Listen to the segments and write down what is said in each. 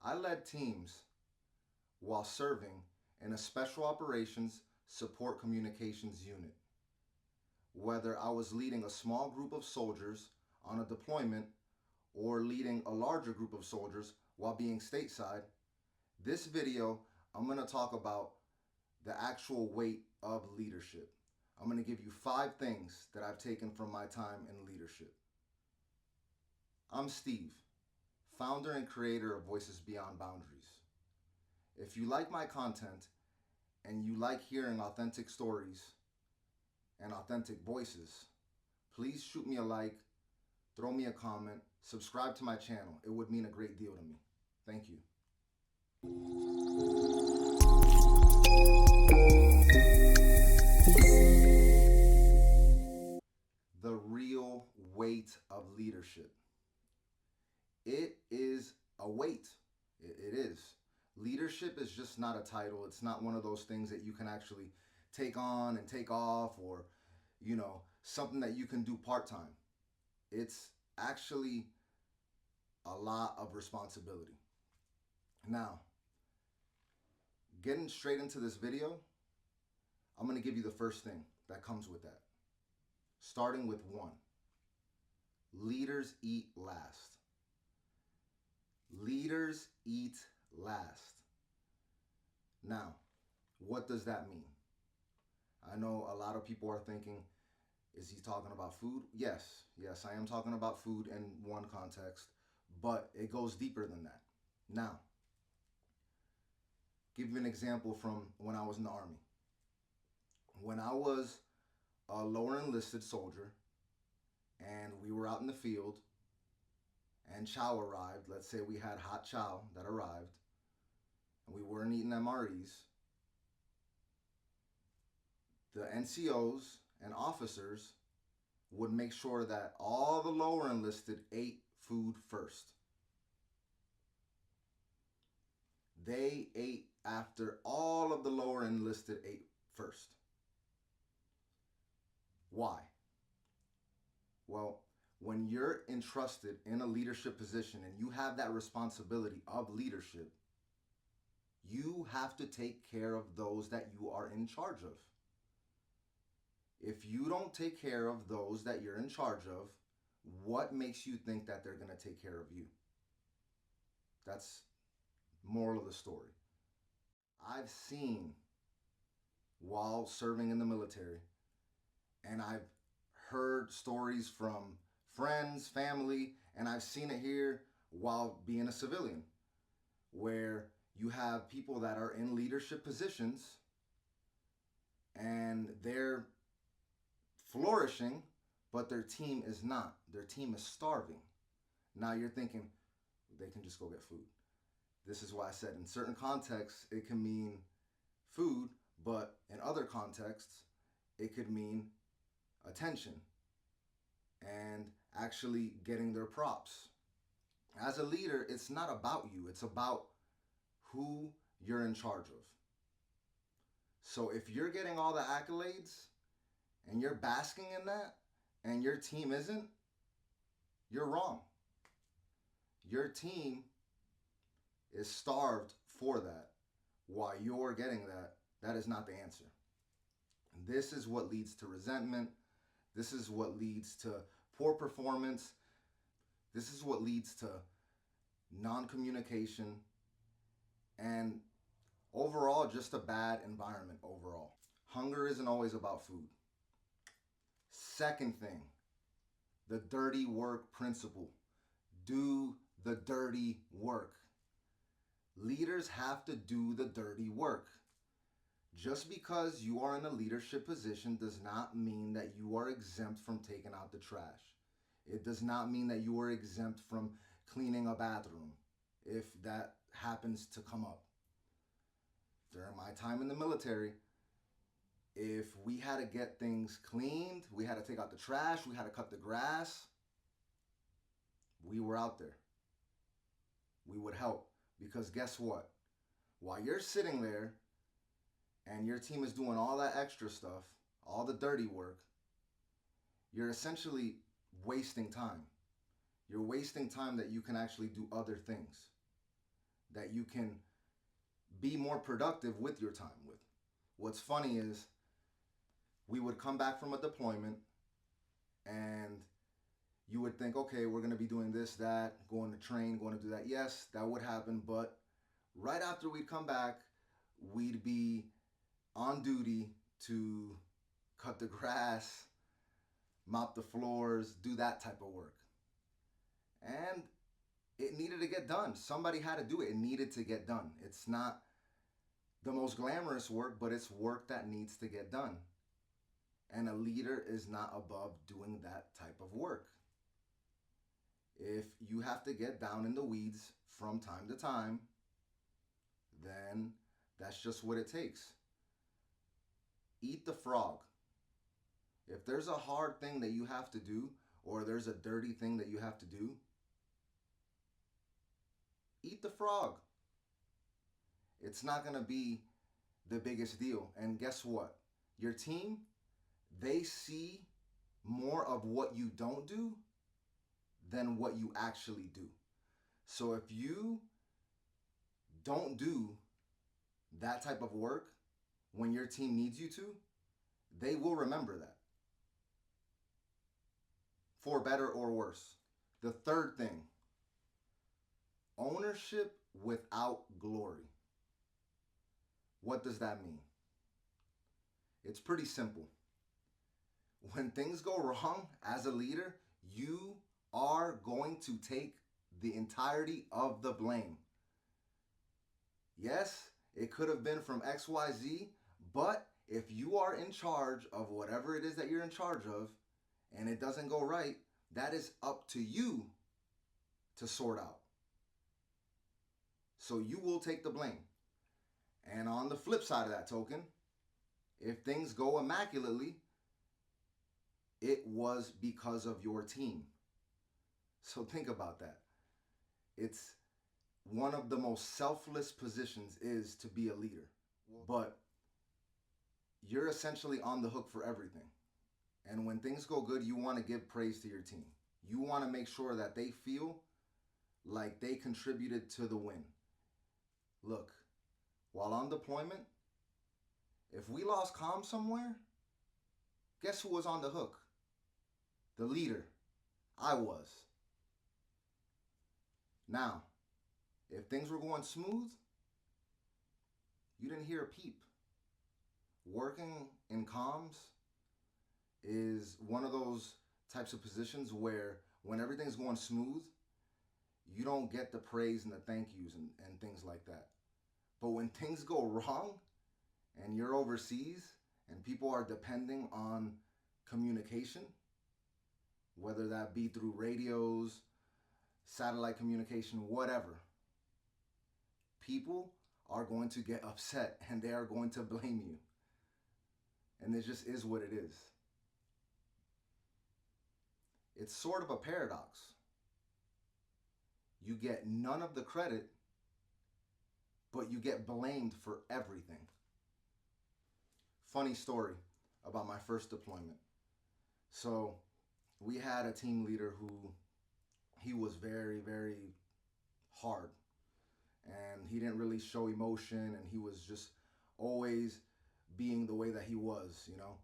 I led teams while serving in a Special Operations Support Communications unit. Whether I was leading a small group of soldiers on a deployment or leading a larger group of soldiers while being stateside, this video I'm going to talk about the actual weight of leadership. I'm going to give you 5 things that I've taken from my time in leadership. I'm Steve, founder and creator of Voices Beyond Boundaries. If you like my content and you like hearing authentic stories and authentic voices, please shoot me a like, throw me a comment, subscribe to my channel. It would mean a great deal to me. Thank you. The real weight of leadership. It is a weight. It is. Leadership is just not a title. It's not one of those things that you can actually take on and take off, or, something that you can do part-time. It's actually a lot of responsibility. Now, getting straight into this video, I'm going to give you the first thing that comes with that. Starting with 1. Leaders eat last. Leaders eat last. Now, what does that mean? I know a lot of people are thinking, is he talking about food? Yes, I am talking about food in one context, but it goes deeper than that. Now, give you an example from when I was in the Army. When I was a lower enlisted soldier and we were out in the field and chow arrived, let's say we had hot chow that arrived and we weren't eating MREs, the NCOs and officers would make sure that all the lower enlisted ate food first. They ate after all of the lower enlisted ate first. Why? Well, when you're entrusted in a leadership position and you have that responsibility of leadership, you have to take care of those that you are in charge of. If you don't take care of those that you're in charge of, what makes you think that they're going to take care of you? That's moral of the story. I've seen while serving in the military, and I've heard stories from friends, family, and I've seen it here while being a civilian, where you have people that are in leadership positions and they're flourishing, but their team is not. Their team is starving. Now you're thinking, they can just go get food. This is why I said in certain contexts it can mean food, but in other contexts it could mean attention and actually getting their props. As a leader, it's not about you, it's about who you're in charge of. So if you're getting all the accolades and you're basking in that and your team isn't, you're wrong. Your team is starved for that while you're getting that. That is not the answer. And this is what leads to resentment. This is what leads to poor performance. This is what leads to non-communication and overall just a bad environment overall. Hunger isn't always about food. Second thing, the dirty work principle. Do the dirty work. Leaders have to do the dirty work. Just because you are in a leadership position does not mean that you are exempt from taking out the trash. It does not mean that you are exempt from cleaning a bathroom if that happens to come up. During my time in the military, if we had to get things cleaned, we had to take out the trash, we had to cut the grass, we were out there. We would help, because guess what? While you're sitting there and your team is doing all that extra stuff, all the dirty work, you're essentially wasting time. You're wasting time that you can actually do other things. that you can be more productive with your time with. What's funny is we would come back from a deployment and you would think, okay, we're going to be doing this, that, going to train, going to do that. Yes, that would happen. But right after we'd come back, we'd be on duty to cut the grass, mop the floors, do that type of work. And it needed to get done. Somebody had to do it. It needed to get done. It's not the most glamorous work, but it's work that needs to get done. And a leader is not above doing that type of work. If you have to get down in the weeds from time to time, then that's just what it takes. Eat the frog. If there's a hard thing that you have to do, or there's a dirty thing that you have to do, eat the frog. It's not going to be the biggest deal. And guess what? Your team, they see more of what you don't do than what you actually do. So if you don't do that type of work when your team needs you to, they will remember that, for better or worse. The third thing, ownership without glory. What does that mean? It's pretty simple. When things go wrong as a leader, you are going to take the entirety of the blame. Yes, it could have been from XYZ, but if you are in charge of whatever it is that you're in charge of and it doesn't go right, that is up to you to sort out. So you will take the blame. And on the flip side of that token, if things go immaculately, it was because of your team. So think about that. It's one of the most selfless positions is to be a leader. But you're essentially on the hook for everything. And when things go good, you want to give praise to your team. You want to make sure that they feel like they contributed to the win. Look, while on deployment, if we lost comm somewhere, guess who was on the hook? The leader. I was. Now, if things were going smooth, you didn't hear a peep. Working in comms is one of those types of positions where when everything's going smooth, you don't get the praise and the thank yous and things like that. But when things go wrong and you're overseas and people are depending on communication, whether that be through radios, satellite communication, whatever, people are going to get upset and they are going to blame you. And it just is what it is. It's sort of a paradox. You get none of the credit, but you get blamed for everything. Funny story about my first deployment. So we had a team leader who he was very, very hard. And he didn't really show emotion, and he was just always being the way that he was, you know.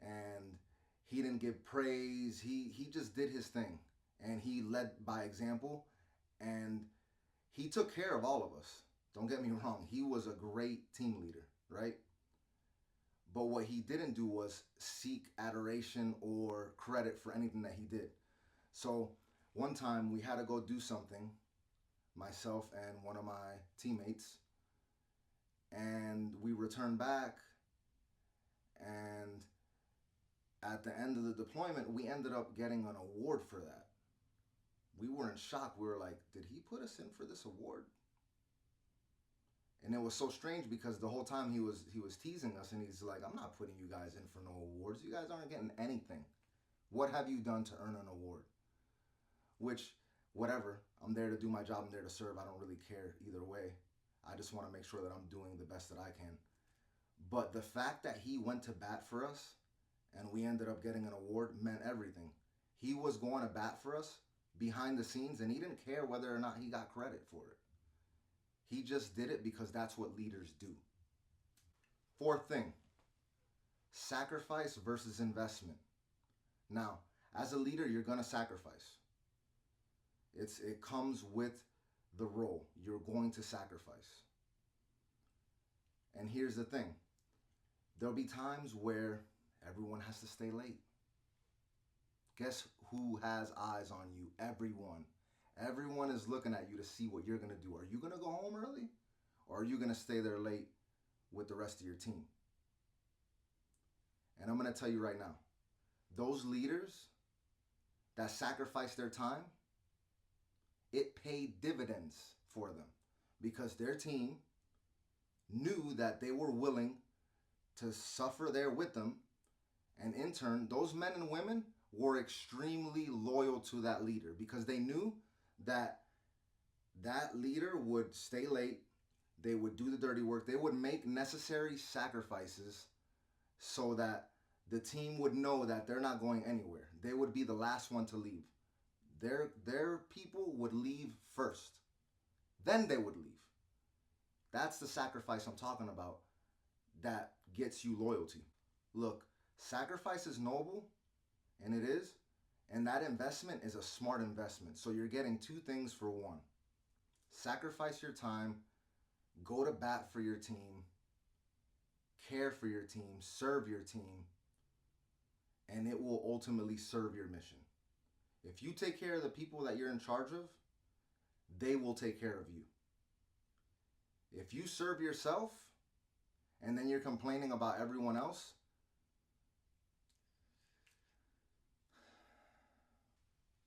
And he didn't give praise. He just did his thing. And he led by example. And he took care of all of us. Don't get me wrong. He was a great team leader, right? But what he didn't do was seek adoration or credit for anything that he did. So one time we had to go do something, myself and one of my teammates, and we returned back, and at the end of the deployment, we ended up getting an award for that. We were in shock. We were like, did he put us in for this award? And it was so strange because the whole time he was teasing us, and he's like, I'm not putting you guys in for no awards. You guys aren't getting anything. What have you done to earn an award? Which, whatever, I'm there to do my job. I'm there to serve. I don't really care either way. I just want to make sure that I'm doing the best that I can. But the fact that he went to bat for us and we ended up getting an award meant everything. He was going to bat for us behind the scenes, and he didn't care whether or not he got credit for it. He just did it because that's what leaders do. Fourth thing, sacrifice versus investment. Now, as a leader, you're going to sacrifice. It comes with the role. You're going to sacrifice. And here's the thing. There'll be times where everyone has to stay late. Guess who has eyes on you? Everyone. Everyone is looking at you to see what you're going to do. Are you going to go home early? Or are you going to stay there late with the rest of your team? And I'm going to tell you right now, those leaders that sacrifice their time, it paid dividends for them because their team knew that they were willing to suffer there with them. And in turn, those men and women were extremely loyal to that leader because they knew that that leader would stay late, they would do the dirty work, they would make necessary sacrifices so that the team would know that they're not going anywhere. They would be the last one to leave. Their people would leave first. Then they would leave. That's the sacrifice I'm talking about that gets you loyalty. Look, sacrifice is noble, and it is, and that investment is a smart investment. So you're getting two things for one. Sacrifice your time, go to bat for your team, care for your team, serve your team, and it will ultimately serve your mission. If you take care of the people that you're in charge of, they will take care of you. If you serve yourself and then you're complaining about everyone else,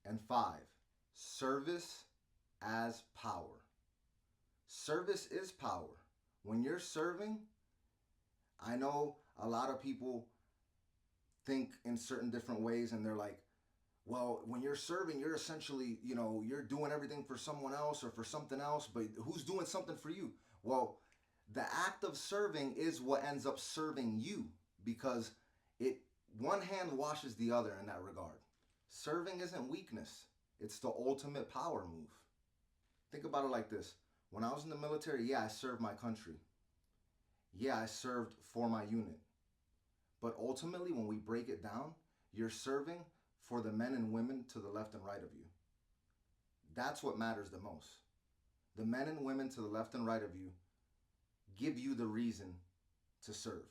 and 5, service as power. Service is power. When you're serving, I know a lot of people think in certain different ways and they're like, well, when you're serving, you're essentially, you're doing everything for someone else or for something else, but who's doing something for you? Well, the act of serving is what ends up serving you because one hand washes the other in that regard. Serving isn't weakness. It's the ultimate power move. Think about it like this. When I was in the military, yeah, I served my country. Yeah, I served for my unit. But ultimately, when we break it down, you're serving for the men and women to the left and right of you. That's what matters the most. The men and women to the left and right of you give you the reason to serve.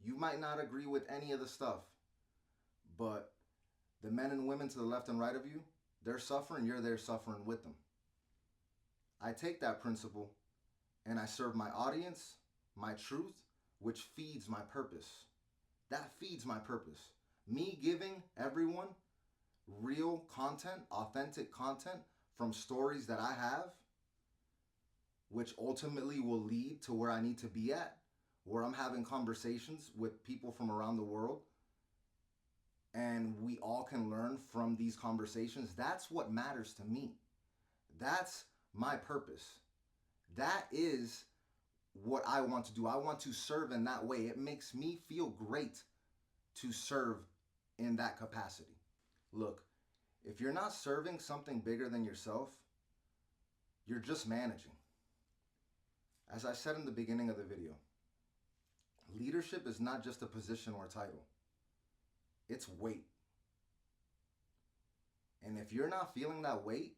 You might not agree with any of the stuff, but the men and women to the left and right of you, they're suffering, you're there suffering with them. I take that principle and I serve my audience, my truth, which feeds my purpose. That feeds my purpose. Me giving everyone real content, authentic content from stories that I have, which ultimately will lead to where I need to be at, where I'm having conversations with people from around the world, and we all can learn from these conversations. That's what matters to me. That's my purpose. That is what I want to do. I want to serve in that way. It makes me feel great to serve in that capacity. Look, if you're not serving something bigger than yourself, you're just managing. As I said in the beginning of the video, leadership is not just a position or title. It's weight. And if you're not feeling that weight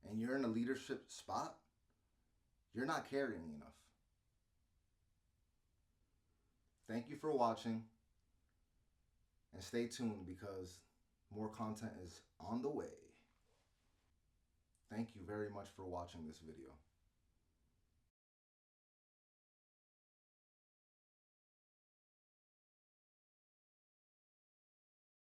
and you're in a leadership spot, you're not carrying enough. Thank you for watching, and stay tuned because more content is on the way. Thank you very much for watching this video.